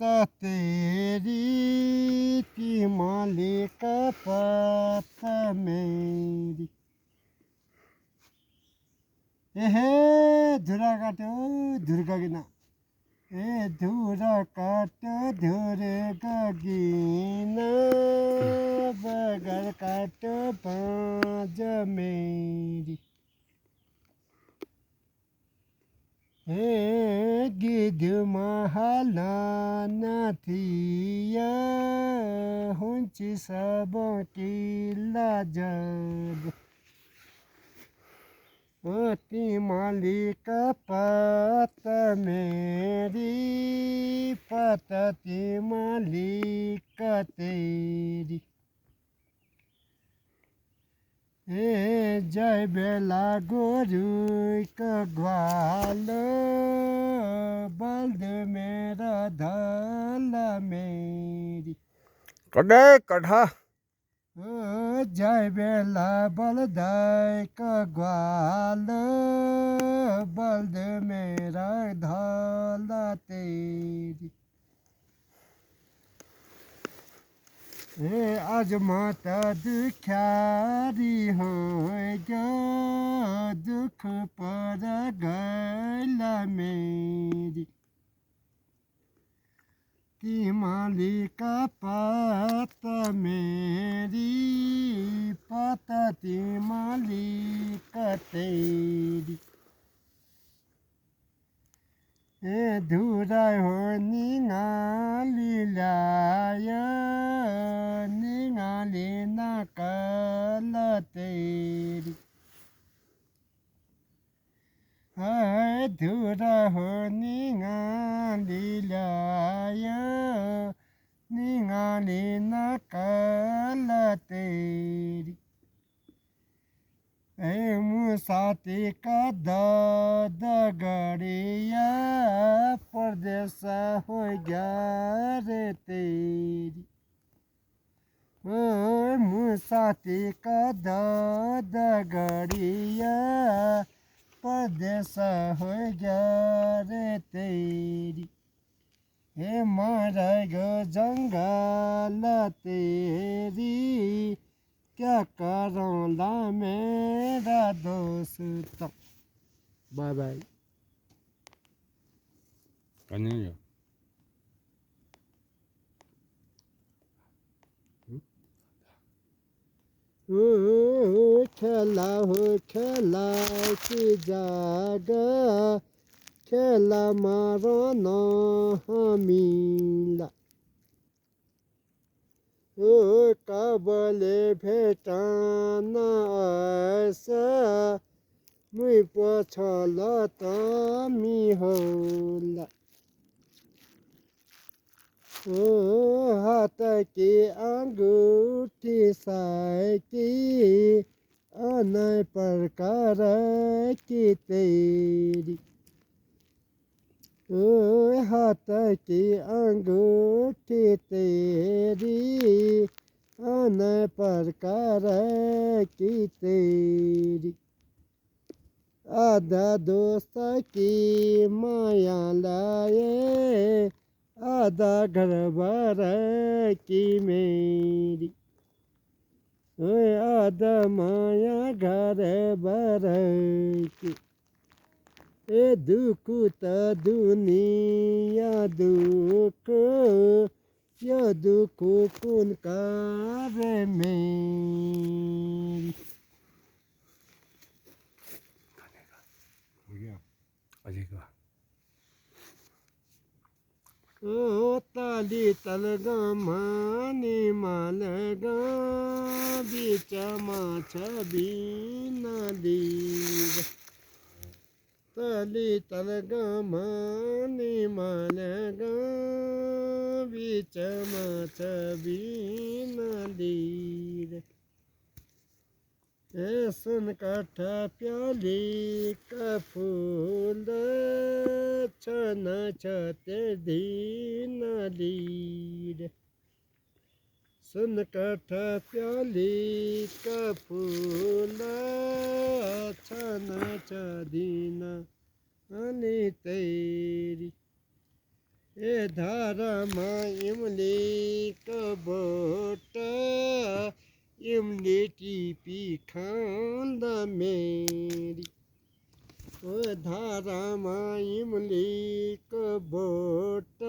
तेरी की मालिक पत मेरी एहे धुरा काट्यो धुर्का किना ए धुरा काट्यो धुर गगिना बगर काट्यो बाँझ मेरी हे गिद्ध महला थिया हुन्ची सब किल्ला जब ती मालिक पत मेरी पत ती मालिक तेरी ए जय बेला गोरु ग्वाल बल्द मेरा धल मेरी कड़े कढ़ा जय बेला बलदाय ग्वाल बल्द मेरा धल तेरी हे आज माता दुख्यारी हो गया दुख पर गैला मेरी की मालिक पत मेरी पत ती मालिक तेरी ए धुरा हो निगाली लाया निगाली नकल तेरी है धुरा हो निगाली लाया निगाली नकल तेरी ए मुसाती का दगड़िया परदेस हो गया रे तेरी ओ मुसाती का दगड़िया परदेस हो गया रे तेरी हे मर गो जंगल तेरी क्या करूँ ला मेरा दोस्त बाय बाय 아니요. खेला हो खेला की जागा खेला मारो न हमीला कबले भेटाना ऐसा मुई पछल तमी होला हाथ की अंगूठी साकी अनय प्रकार की तेरी हाथ की अंगूठी तेरी अनय प्रकार की तेरी आधा दोस्त की माया लाए आधा घर भर की मेरी आधा माया घर भर की ए दुख त दुनिया दुख यो दुख कुन कार मेरी 어디가? ताली तलगा मानी मालगा बीच माछ बीनदी ताली तलगा मानी मालगा बीच माछ बीनदी सुन काठ प्याली का फूल छन छते दीन लीर सुन काठ प्याली का फूल छन छ दीन अनि तेरी એ ધારામાં ઇમલી કબોટ ઇમલી ટીપી ખાંદ મેરી ઓ ધારામાં ઇમલી કબોટ